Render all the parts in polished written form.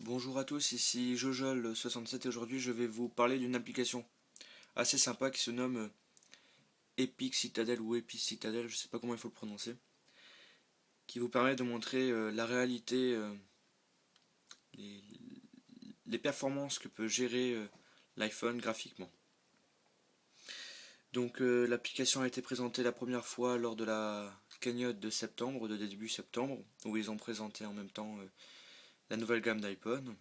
Bonjour à tous, ici Jojol67 et aujourd'hui je vais vous parler d'une application assez sympa qui se nomme Epic Citadel ou Epic Citadel, je sais pas comment il faut le prononcer, qui vous permet de montrer la réalité, les, les performances que peut gérer l'iPhone graphiquement. Donc l'application a été présentée la première fois lors de la cagnotte de septembre, de début septembre, où ils ont présenté en même temps la nouvelle gamme d'iPhone.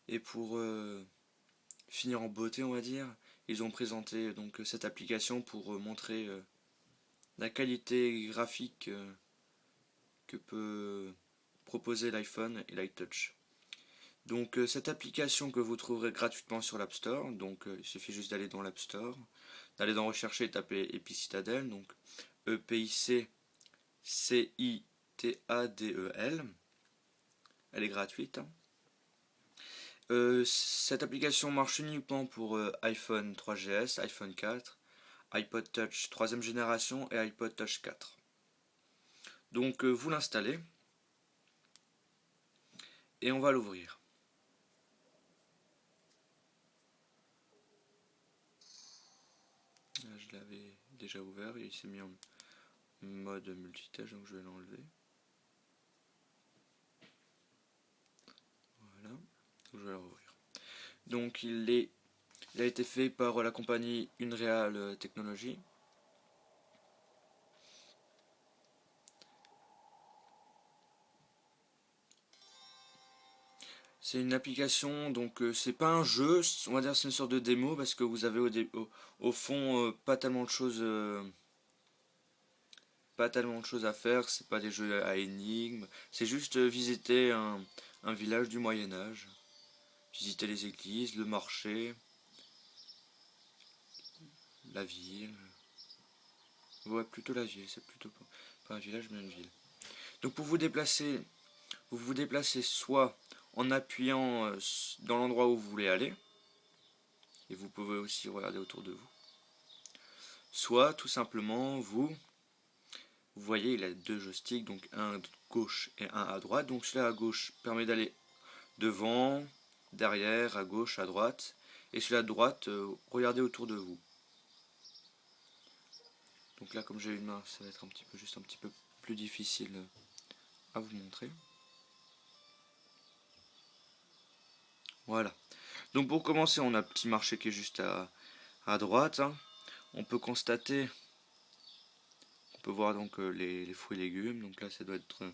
Et pour finir en beauté, on va dire, ils ont présenté donc cette application pour montrer la qualité graphique que peut proposer l'iPhone et l'iTouch. Donc cette application que vous trouverez gratuitement sur l'App Store, donc il suffit juste d'aller dans l'App Store, d'aller dans rechercher et taper Epic Citadel, donc EPIC-CITADEL. Elle est gratuite. Cette application marche uniquement pour iPhone 3GS, iPhone 4, iPod Touch 3ème génération et iPod Touch 4. Donc vous l'installez et on va l'ouvrir. Là, je l'avais déjà ouvert et il s'est mis en mode multitâche, donc je vais l'enlever. Voilà, je vais le rouvrir. Donc il a été fait par la compagnie Unreal Technology. C'est une application, donc c'est pas un jeu, on va dire c'est une sorte de démo parce que vous avez au fond pas tellement de choses à faire, c'est pas des jeux à énigmes, c'est juste visiter un village du Moyen Âge, visiter les églises, le marché, la ville, ouais plutôt la ville, c'est plutôt pas un village mais une ville. Donc pour vous vous déplacez soit en appuyant dans l'endroit où vous voulez aller, et vous pouvez aussi regarder autour de vous, soit tout simplement vous voyez il a deux joysticks, donc un à gauche et un à droite, donc celui à gauche permet d'aller devant, derrière, à gauche, à droite, et celui à droite, regardez autour de vous. Donc là comme j'ai une main, ça va être juste un petit peu plus difficile à vous montrer. Voilà. Donc pour commencer, on a un petit marché qui est juste à droite, hein. On peut constater, on peut voir donc les fruits et légumes. Donc là, ça doit être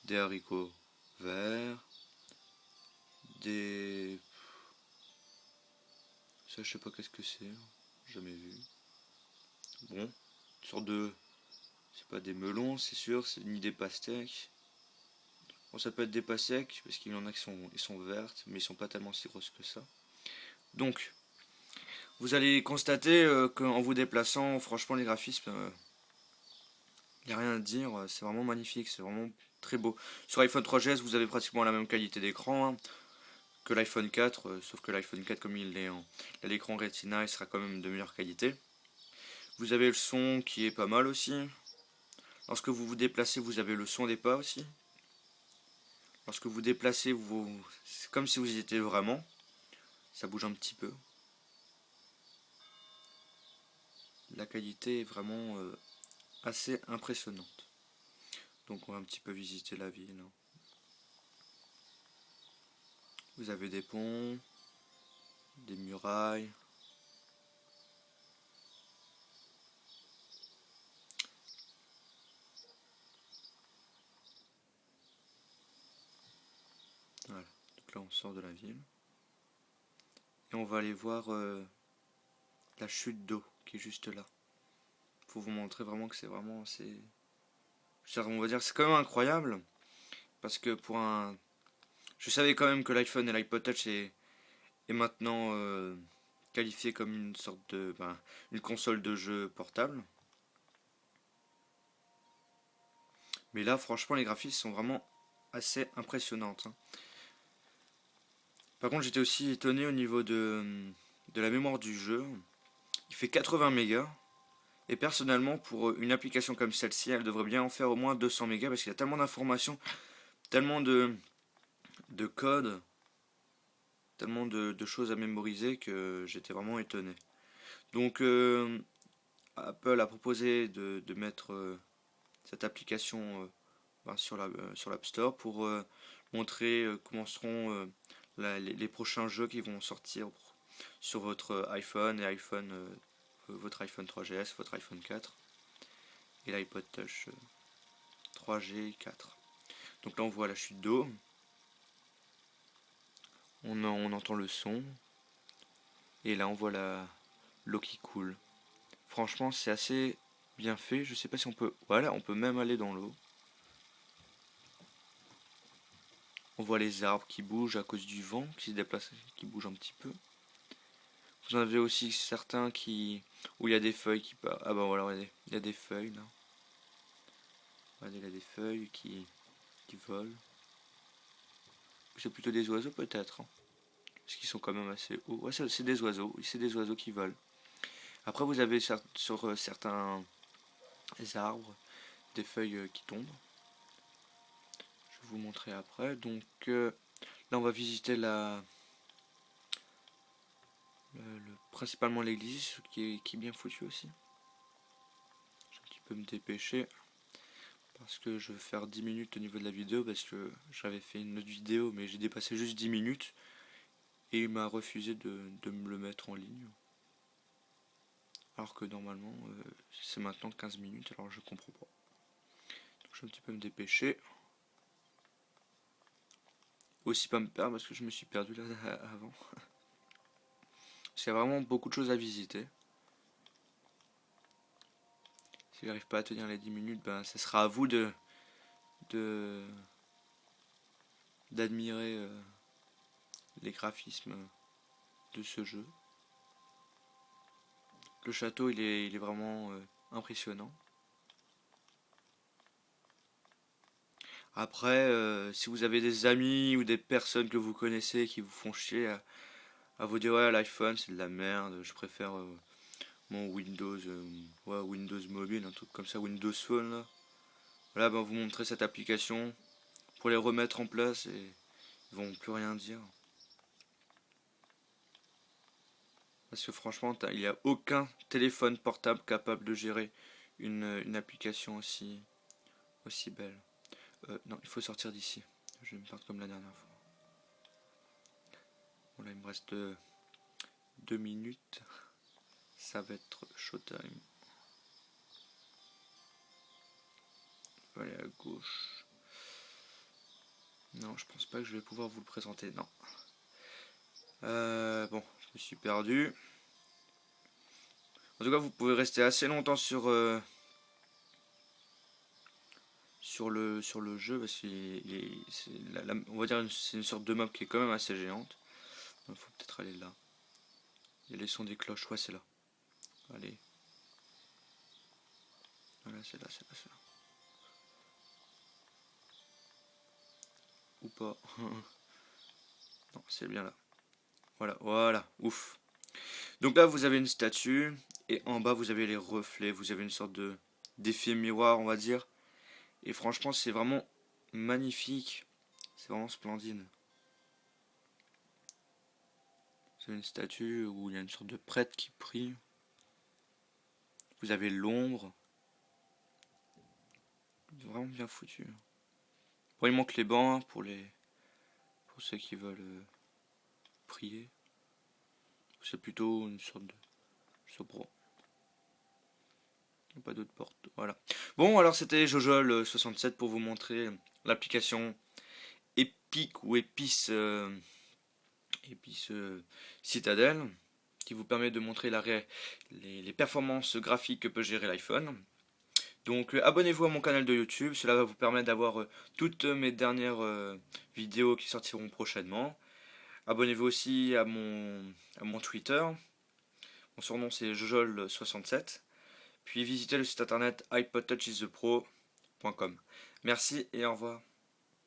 des haricots verts, des... Ça, je sais pas qu'est-ce que c'est, jamais vu. Bon, une sorte de... C'est pas des melons, c'est sûr, c'est ni des pastèques. Bon, ça peut être des pastèques, parce qu'il y en a qui sont vertes, mais ils sont pas tellement si grosses que ça. Donc, vous allez constater qu'en vous déplaçant, franchement, les graphismes, il n'y a rien à dire, c'est vraiment magnifique, c'est vraiment très beau. Sur iPhone 3GS, vous avez pratiquement la même qualité d'écran hein, que l'iPhone 4, sauf que l'iPhone 4, comme il est à l'écran Retina, il sera quand même de meilleure qualité. Vous avez le son qui est pas mal aussi. Lorsque vous vous déplacez, vous avez le son des pas aussi. Lorsque vous déplacez, c'est comme si vous y étiez vraiment. Ça bouge un petit peu. La qualité est vraiment assez impressionnante. Donc on va un petit peu visiter la ville. Vous avez des ponts, des murailles. Voilà. Donc là on sort de la ville. Et on va aller voir la chute d'eau qui est juste là. Pour vous montrer vraiment que c'est vraiment on va dire c'est quand même incroyable. Parce que pour un. Je savais quand même que l'iPhone et l'iPod Touch est maintenant qualifié comme une sorte de. Une console de jeu portable. Mais là franchement les graphismes sont vraiment assez impressionnantes. Hein. Par contre j'étais aussi étonné au niveau de la mémoire du jeu. Il fait 80 mégas. Et personnellement, pour une application comme celle-ci, elle devrait bien en faire au moins 200 mégas parce qu'il y a tellement d'informations, tellement de code, tellement de choses à mémoriser que j'étais vraiment étonné. Donc Apple a proposé de mettre cette application sur l'App Store pour montrer comment seront les prochains jeux qui vont sortir sur votre iPhone et votre iPhone 3GS, votre iPhone 4 et l'iPod Touch 3G 4. Donc là on voit la chute d'eau, on entend le son et là on voit l'eau qui coule. Franchement c'est assez bien fait, je sais pas si on peut... Voilà, on peut même aller dans l'eau. On voit les arbres qui bougent à cause du vent, qui se déplacent, qui bougent un petit peu. Vous en avez aussi certains où il y a des feuilles qui... Ah bah voilà, regardez, il y a des feuilles là. Regardez, il y a des feuilles qui volent. C'est plutôt des oiseaux peut-être, hein, parce qu'ils sont quand même assez hauts. Ouais, c'est des oiseaux, oui, c'est des oiseaux qui volent. Après vous avez sur certains arbres des feuilles qui tombent. Je vais vous montrer après. Donc là on va visiter principalement l'église qui est bien foutue aussi. Je vais un petit peu me dépêcher parce que je vais faire 10 minutes au niveau de la vidéo parce que j'avais fait une autre vidéo mais j'ai dépassé juste 10 minutes et il m'a refusé de me le mettre en ligne. Alors que normalement c'est maintenant 15 minutes, alors je comprends pas. Donc je vais un petit peu me dépêcher. Aussi pas me perdre parce que je me suis perdu là avant. Parce qu'il y a vraiment beaucoup de choses à visiter. Si j'arrive pas à tenir les 10 minutes, ben ça sera à vous d'admirer les graphismes de ce jeu. Le château il est vraiment impressionnant. Après, si vous avez des amis ou des personnes que vous connaissez qui vous font chier à vous dire ouais l'iPhone c'est de la merde, je préfère mon Windows, ouais, Windows mobile, un truc comme ça, Windows Phone là. Voilà, ben vous montrez cette application pour les remettre en place et ils vont plus rien dire. Parce que franchement, il n'y a aucun téléphone portable capable de gérer une application aussi belle. Non, il faut sortir d'ici. Je vais me perdre comme la dernière fois. Bon là, il me reste 2 minutes. Ça va être showtime. Je vais aller à gauche. Non, je pense pas que je vais pouvoir vous le présenter. Non. Bon, je me suis perdu. En tout cas, vous pouvez rester assez longtemps sur le jeu parce on va dire c'est une sorte de map qui est quand même assez géante. Il faut peut-être aller là. Il y a les sons des cloches, ouais c'est là. Allez. Voilà, c'est là, c'est là, c'est là. Ou pas. Non, c'est bien là. Voilà, voilà, ouf. Donc là, vous avez une statue, et en bas, vous avez les reflets, vous avez une sorte d'effet miroir, on va dire. Et franchement, c'est vraiment magnifique. C'est vraiment splendide. C'est une statue où il y a une sorte de prêtre qui prie. Vous avez l'ombre. Vraiment bien foutu. Bon, il manque les bancs pour ceux qui veulent prier. C'est plutôt une sorte de sobro. Pas d'autres portes. Voilà. Bon, alors c'était Jojol67 pour vous montrer l'application Epic ou Épice Citadel qui vous permet de montrer les performances graphiques que peut gérer l'iPhone. Donc abonnez-vous à mon canal de YouTube, cela va vous permettre d'avoir toutes mes dernières vidéos qui sortiront prochainement. Abonnez-vous aussi à mon Twitter. Mon surnom c'est Jojol67. Puis visitez le site internet iPodTouchIsThePro.com. Merci et au revoir.